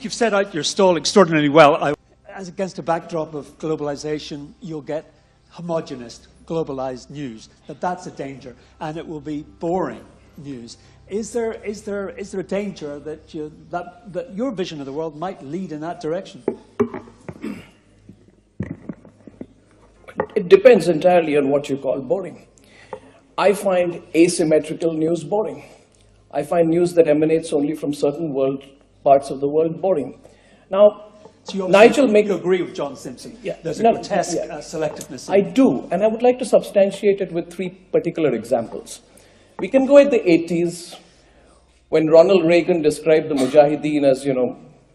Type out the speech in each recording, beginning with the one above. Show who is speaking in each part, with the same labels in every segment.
Speaker 1: You've set out your stall extraordinarily well. As against a backdrop of globalization, you'll get homogenous, globalized news. That's a danger, and it will be boring news. Is there a danger that your vision of the world might lead in that direction?
Speaker 2: It depends entirely on what you call boring. I find asymmetrical news boring. I find news that emanates only from certain parts of the world boring. Now,
Speaker 1: so
Speaker 2: Nigel,
Speaker 1: you agree with John Simpson?
Speaker 2: Yeah,
Speaker 1: there's a grotesque selectiveness.
Speaker 2: I do, and I would like to substantiate it with three particular examples. We can go at the 80s, when Ronald Reagan described the Mujahideen as,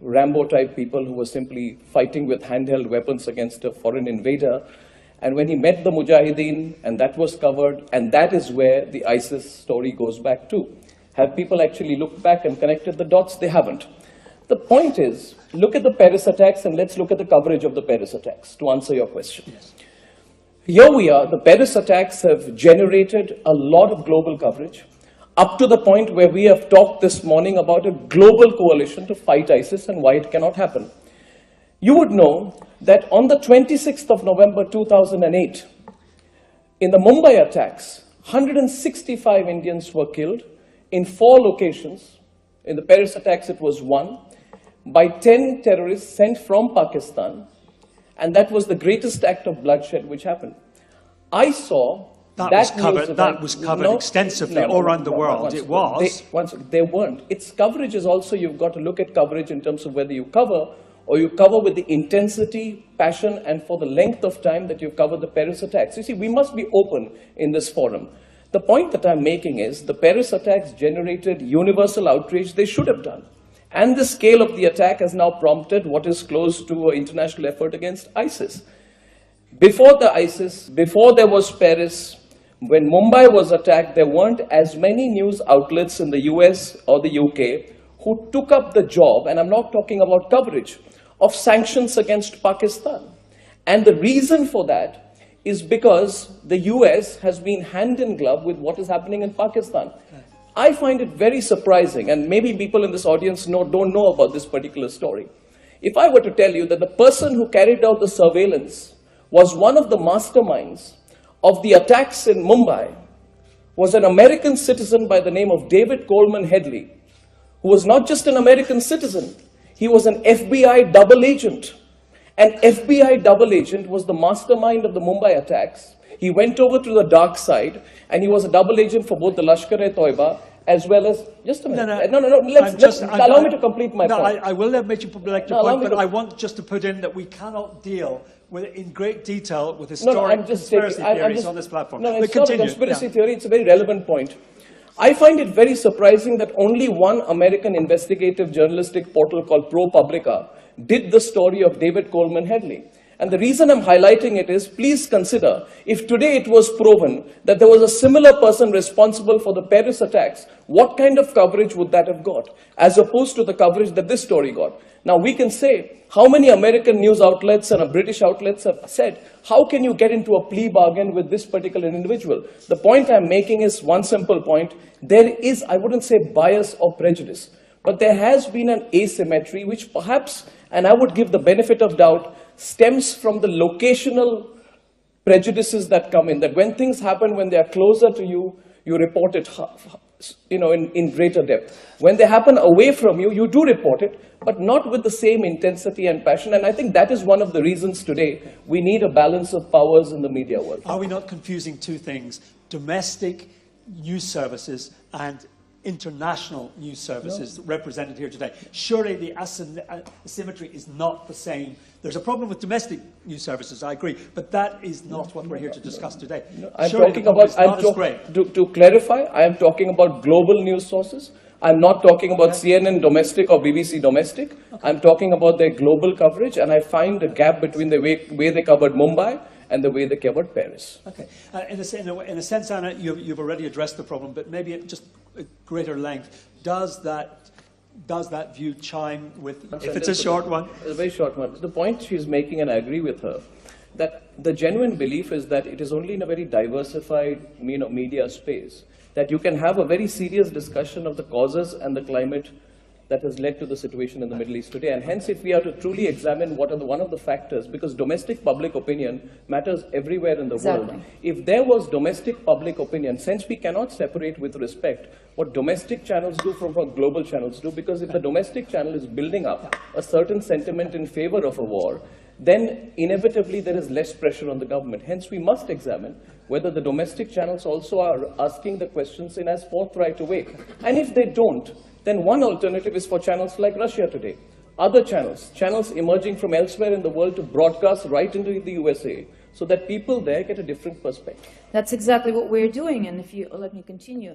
Speaker 2: Rambo-type people who were simply fighting with handheld weapons against a foreign invader. And when he met the Mujahideen, and that was covered, and that is where the ISIS story goes back to. Have people actually looked back and connected the dots? They haven't. The point is, look at the Paris attacks, and let's look at the coverage of the Paris attacks to answer your question. Yes. Here we are. The Paris attacks have generated a lot of global coverage, up to the point where we have talked this morning about a global coalition to fight ISIS and why it cannot happen. You would know that on the 26th of November 2008, in the Mumbai attacks, 165 Indians were killed in 4 locations. In the Paris attacks, it was 1, by 10 terrorists sent from Pakistan, and that was the greatest act of bloodshed which happened. I saw that
Speaker 1: was covered extensively all around the world.
Speaker 2: They weren't. Its coverage is also, you've got to look at coverage in terms of whether you cover, or you cover with the intensity, passion, and for the length of time that you've covered the Paris attacks. You see, we must be open in this forum. The point that I'm making is the Paris attacks generated universal outrage. They should have done. And the scale of the attack has now prompted what is close to an international effort against ISIS. Before there was Paris, when Mumbai was attacked, there weren't as many news outlets in the US or the UK who took up the job, and I'm not talking about coverage, of sanctions against Pakistan. And the reason for that is because the US has been hand in glove with what is happening in Pakistan. I find it very surprising, and maybe people in this audience don't know about this particular story. If I were to tell you that the person who carried out the surveillance was one of the masterminds of the attacks in Mumbai, was an American citizen by the name of David Coleman Headley, who was not just an American citizen, he was an FBI double agent. An FBI double agent was the mastermind of the Mumbai attacks. He went over to the dark side, and he was a double agent for both the Lashkar-e-Toiba as well as... Just a minute. No. Allow me to complete my point.
Speaker 1: I will let you complete your point, but I want just to put in that we cannot deal in great detail with historic conspiracy theories on this platform.
Speaker 2: No, it's not a conspiracy theory. It's a very relevant point. I find it very surprising that only one American investigative journalistic portal called ProPublica did the story of David Coleman Headley. And the reason I'm highlighting it is, please consider, if today it was proven that there was a similar person responsible for the Paris attacks, what kind of coverage would that have got, as opposed to the coverage that this story got? Now, we can say, how many American news outlets and British outlets have said, how can you get into a plea bargain with this particular individual? The point I'm making is one simple point. There is, I wouldn't say bias or prejudice, but there has been an asymmetry which perhaps, and I would give the benefit of doubt, stems from the locational prejudices that come in, that when things happen, when they are closer to you, you report it in greater depth. When they happen away from you, you do report it, but not with the same intensity and passion. And I think that is one of the reasons today we need a balance of powers in the media world.
Speaker 1: Are we not confusing two things? Domestic news services and international news services represented here today. Surely the asymmetry is not the same. There's a problem with domestic news services, I agree, but that is not what we're here to discuss today.
Speaker 2: I'm talking about, to clarify, I am talking about global news sources. I'm not talking about CNN domestic or BBC domestic. Okay. I'm talking about their global coverage, and I find a gap between the way they covered Mumbai and the way they covered Paris.
Speaker 1: Okay. In a sense, Anna, you've already addressed the problem, but maybe at just a greater length. Does that view chime with, if it's a short one?
Speaker 2: A very short one. The point she's making, and I agree with her, that the genuine belief is that it is only in a very diversified media space that you can have a very serious discussion of the causes and the climate that has led to the situation in the Middle East today. And hence, if we are to truly examine what are one of the factors, because domestic public opinion matters everywhere in the world. If there was domestic public opinion, since we cannot separate with respect what domestic channels do from what global channels do, because if the domestic channel is building up a certain sentiment in favor of a war, then inevitably there is less pressure on the government. Hence, we must examine whether the domestic channels also are asking the questions in as forthright a way. And if they don't, then one alternative is for channels like Russia today. Other channels emerging from elsewhere in the world to broadcast right into the USA, so that people there get a different perspective.
Speaker 3: That's exactly what we're doing, and if you let me continue.